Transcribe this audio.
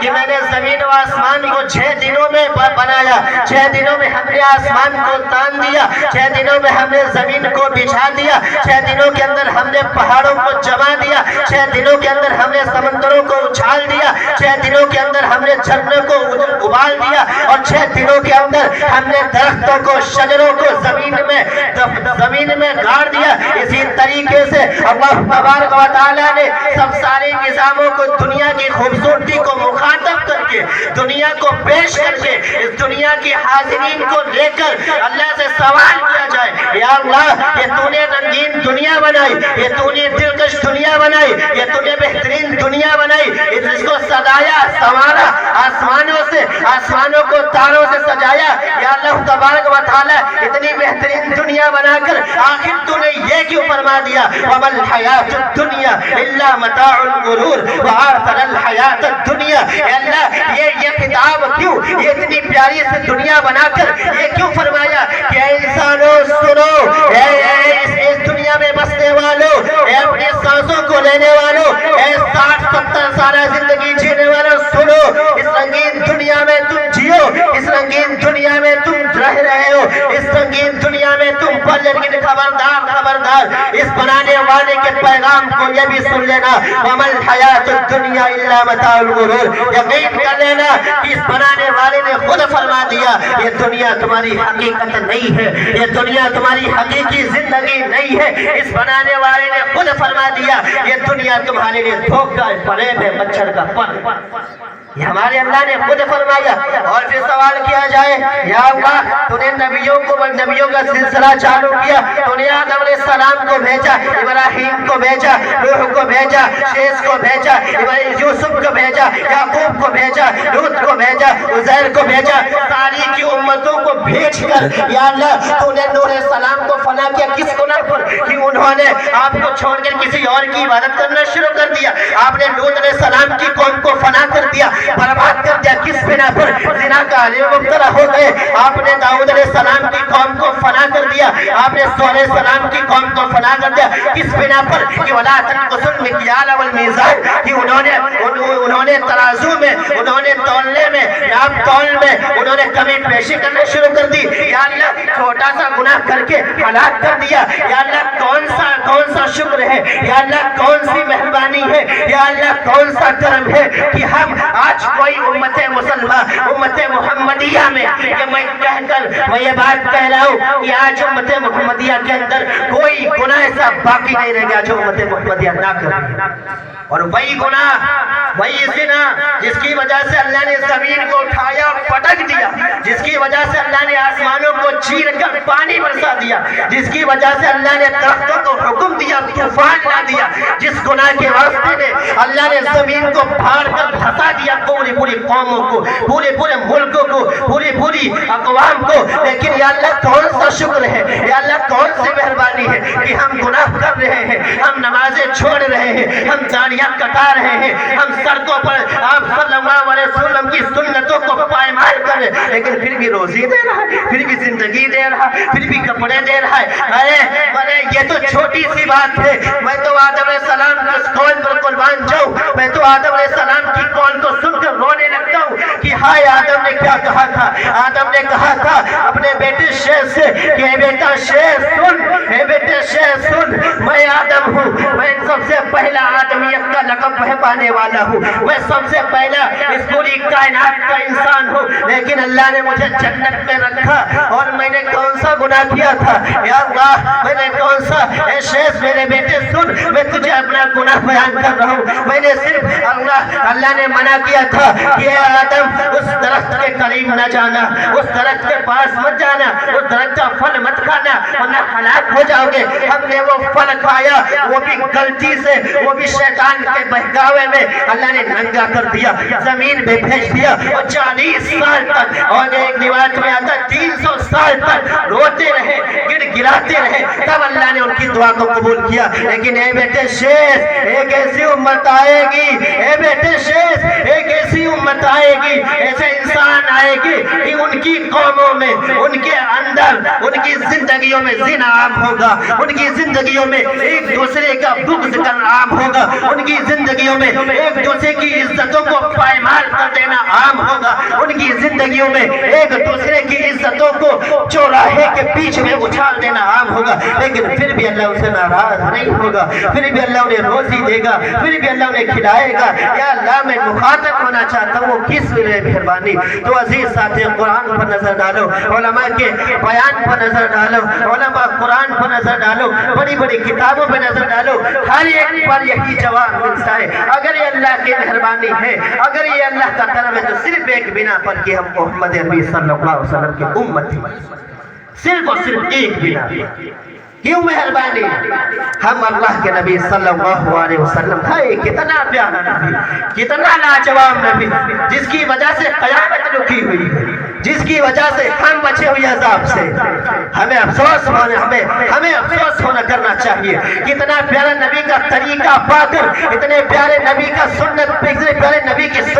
کہ میں نے زمین و آسمان کو 6 دنوں میں بنایا، 6 دنوں میں ہم نے آسمان کو تان دیا، 6 دنوں میں ہم نے زمین کو بچھا دیا، 6 دنوں کے اندر ہم نے پہاڑوں کو جما دیا، 6 دنوں کے اندر ہم نے سمندروں کو اچھال دیا، 6 دنوں کے اندر ہم نے جھرنوں کو ابال دیا، اور 6 دنوں کے اندر ہم نے درختوں کو شجروں کو زمین میں گاڑ دیا۔ اسی طریقے سے اللہ تبارک و تعالیٰ نے سب سارے نظاموں کو دنیا کی خوبصورتی کو مخاطب کر کے، دنیا کو پیش کر کے، اس دنیا کی حاضرین کو لے کر اللہ سے سوال کیا جائے، یا اللہ یہ تو نے رنگین دنیا بنائی، یہ تو نے دلکش دنیا بنائی، یہ تو نے بہترین دنیا بنائی، اس کو سجایا سنوارا، آسمانوں کو تاروں سے سجایا، یا اللہ تبارک و تعالی اتنی بہترین دنیا بنا کر آخر تو نے یہ کیوں فرما دیا وَمَا الْحَيَاةُ الدُّنْيَا إِلَّا مَتَاعُ الْغُرُورِ وَآخَرَ الْحَيَاةَ الدُّنْيا۔ اے اللہ یہ خطاب کیوں، یہ اتنی پیاری سے دنیا بنا کر یہ کیوں فرمایا کہ اے انسانوں سنو، اے اس دنیا میں بسنے والوں، اے اپنی سانسوں کو لینے والوں، اے 60-70 سالہ زندگی جینے والوں سنو، اس رنگین دنیا میں تم جیو، اس رنگین دنیا میں تم رہ رہے ہو، اس رنگین دنیا میں تم پر، لیکن خبردار اس بنانے والے کے پیغام کو یہ بھی سن لینا، وَمَا الْحَيَاةُ الدُّنْيَا إِلَّا مَتَاعُ الْغُرُورِ۔ یقین کر لینا کہ اس بنانے والے نے خود فرما دیا یہ دنیا تمہاری حقیقت نہیں ہے، یہ دنیا تمہاری حقیقی زندگی نہیں ہے، اس بنانے والے نے خود فرما دیا یہ دنیا تمہارے لیے دھوکہ ہے، فریب ہے، مچھر کا پر۔ یہ ہمارے اللہ نے خود فرمایا۔ اور پھر سوال کیا جائے، یا اللہ تو نے نبیوں کا سلسلہ چالو کیا، تو نے آدم علیہ السلام کو بھیجا، ابراہیم کو بھیجا، نوح کو بھیجا، شیس کو بھیجا، یوسف کو بھیجا، یعقوب کو بھیجا، لوط کو بھیجا، عزیر کو بھیجا، ساری کی امتوں کو بھیج کر یا اللہ تو نے نوح علیہ السلام کو فنا کیا کس گناہ پر کہ انہوں نے آپ کو چھوڑ کر کسی اور کی عبادت کرنا شروع کر دیا۔ آپ نے لوط علیہ السلام کی قوم کو فنا کر دیا، برباد کر دیا، کس بنا پر؟ زنا کا مبتلا ہو گئے۔ آپ نے داؤد علیہ السلام کی قوم کو فنا کر دیا، آپ نے سولہ علیہ السلام کی قوم کو فنا کر دیا، کس بنا پر؟ کہ وَلَا تَنْقُصُوا الْمِكْيَالَ وَالْمِيزَانَ، کہ انہوں نے ترازو میں، انہوں نے تولنے میں، ناپ تول میں انہوں نے کمی پیشی کرنا شروع کر دی۔ یا اللہ چھوٹا سا گناہ کر کے ہلاک کر دیا۔ یا اللہ کون سا شکر ہے، یا اللہ کون سی مہربانی ہے، یا اللہ کون سا کرم ہے کہ ہم آج کوئی امت مسلمہ، امت محمدیہ میں کہ میں کہہ کر میں یہ بات کہہ رہا ہوں کہ آج امت محمدیہ کے اندر کوئی گناہ ایسا باقی نہیں رہ گیا جو امت محمدیہ نہ کرے۔ اور وہی گناہ، وہی زنا جس کی وجہ سے اللہ نے زمین کو اٹھایا پٹک دیا، جس کی وجہ سے اللہ نے آسمانوں کو چیر کر پانی برسا دیا، جس کی وجہ سے اللہ نے درختوں کو حکم دیا طوفان لا دیا، جس گناہ کے واسطے میں اللہ نے زمین کو پھاڑ کر دھسا دیا پوری قوموں کو، پورے ملکوں کو، پوری اقوام کو۔ لیکن یا اللہ کون سا شکر ہے، یا اللہ کون سی مہربانی ہے کہ ہم گناہ کر رہے ہیں، ہم نمازیں چھوڑ رہے ہیں، ہم داڑیاں کٹا رہے ہیں، ہم سڑکوں پر آپ صلی اللہ علیہ وسلم کی سنتوں کو پائمال کر رہے ہیں، لیکن پھر بھی روزی دے رہا ہے، پھر بھی زندگی دے رہا ہے، پھر بھی کپڑے دے رہا ہے۔ ارے یہ تو چھوٹی سی بات ہے، میں تو آدم علیہ السلام کی قول پر قربان جاؤں، میں تو آدم علیہ السلام کی قول کو سن کر رونے لگتا ہوں کہ ہائے آدم نے کیا کہا تھا۔ آدم نے کہا تھا اپنے بیٹے شیس سے کہ اے بیٹا شیس سن، اے بیٹے شیس سن، میں آدم ہوں، میں سب سے پہلا آدمیت کا لقب پانے والا ہوں، میں سب سے پہلا اس پوری کائنات کا انسان ہوں، لیکن اللہ نے مجھے جنت میں رکھا اور میں نے کون سا گناہ کیا تھا؟ یا اللہ میں نے کون سا؟ اے شیس میرے بیٹے سن، میں تجھے اپنا گناہ بیان کر رہا ہوں، میں نے صرف اللہ نے منع کیا تھا کہ اے آدم اس درخت کے قریب نہ جانا، اس درخت کے پاس مت جانا، اس درخت کا پھل مت کھانا ورنہ ہلاک ہو جاؤ گے۔ ہم نے وہ پھل کھایا، وہ بھی غلطی سے، وہ بھی شیطان کے بہکاوے میں اللہ نے ننگا کر دیا، زمین میں بھیج دیا، اور 40 سال تک، اور ایک روایت میں آتا 300 سال تک روتے رہے، گڑ گراتے رہے، تب اللہ نے ان کی دعا کو قبول کیا۔ لیکن اے بیٹے شیس ایک ایسی امت آئے گی، اے بیٹے شیس ایک ایسی امت آئے گی، ایسے انسان آئے گی کہ ان کی قوموں میں، ان کے اندر، ان کی زندگیوں میں زنا عام ہوگا، ان کی زندگیوں میں ایک دوسرے کا بغض کرنا عام ہوگا، ان کی زندگیوں میں ایک دوسرے کی عزتوں کو پائمال کر کی زندگیوں میں ایک دوسرے کی عزتوں کو چوراہے کے بیچ میں اچھال دینا عام ہوگا، لیکن پھر بھی اللہ اسے ناراض نہیں ہوگا، پھر بھی اللہ انہیں روزی دے گا، پھر بھی اللہ انہیں کھلائے گا۔ یا اللہ میں مخاطب ہونا چاہتا ہوں، وہ کس لیے مہربانی؟ تو عزیز ساتھی، قرآن پر نظر ڈالو، علماء کے بیان پر نظر ڈالو، علماء قرآن پر نظر ڈالو، بڑی بڑی کتابوں پر نظر ڈالو، ہر ایک پر یہی جواب ملتا ہے۔ اگر یہ اللہ کی مہربانی ہے، اگر یہ اللہ کا کرم ہے، تو صرف ایک بنا پر کہ ہم محمد عربی صلی اللہ علیہ وسلم کی امت ہیں، صرف اور صرف ایک بنا۔ کیوں مہربانی؟ ہم اللہ کے نبی صلی اللہ علیہ وسلم، کتنا پیارا نبی، کتنا لاجواب نبی، جس کی وجہ سے قیامت رکی ہوئی ہے، جس کی وجہ سے ہم بچے ہوئے عذاب سے۔ ہمیں افسوس ہونا کرنا چاہیے۔ کتنا پیارا نبی کا طریقہ پا کر، اتنے پیارے نبی کا سنت، اتنے پیارے نبی کی